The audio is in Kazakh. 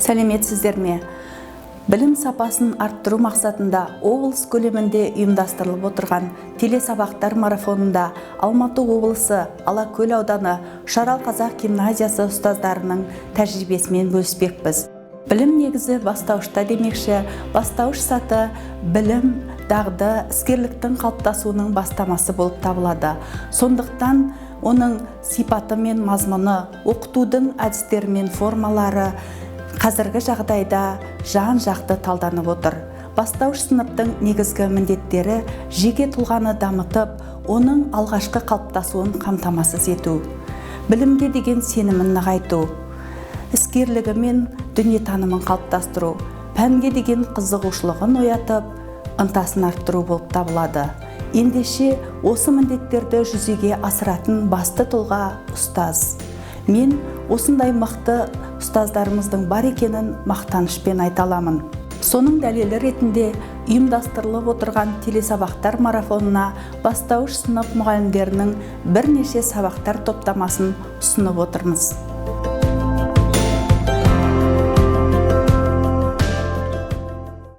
Сәлеметсіздер ме? Білім сапасын арттыру мақсатында облыс көлемінде ұйымдастырылып отырған телесабақтар марафонында Алматы облысы Алакөл ауданы Шарал қазақ гимназиясы ұстаздарының тәжірибесімен бөліспекпіз. Білім негізі бастауышта демекші, бастауыш саты білім, дағды, іскерліктің қалыптасуының бастамасы болып табылады. Сондықтан оның сипаты мен мазмұны, оқытудың әдістері мен формалары қазіргі жағдайда жан-жақты талданып отыр. Бастауыш сыныптың негізгі міндеттері жеке тұлғаны дамытып, оның алғашқы қалыптасуын қамтамасыз ету, білімге деген сенімін нығайту, іскерлігі мен дүниетанымын қалыптастыру, пәнге деген қызығушылығын оятып, ынтасын арттыру болып табылады. Ендеше осы міндеттерді жүзеге асыратын басты тұлға ұстаз. Мен осындай мықты ұстаздарымыздың бар екенін мақтанышпен айта аламын. Соның дәлелі ретінде ұйымдастырылып отырған телесабақтар марафонына бастауыш сынып мұғалімдерінің бірнеше сабақтар топтамасын ұсынып отырмыз.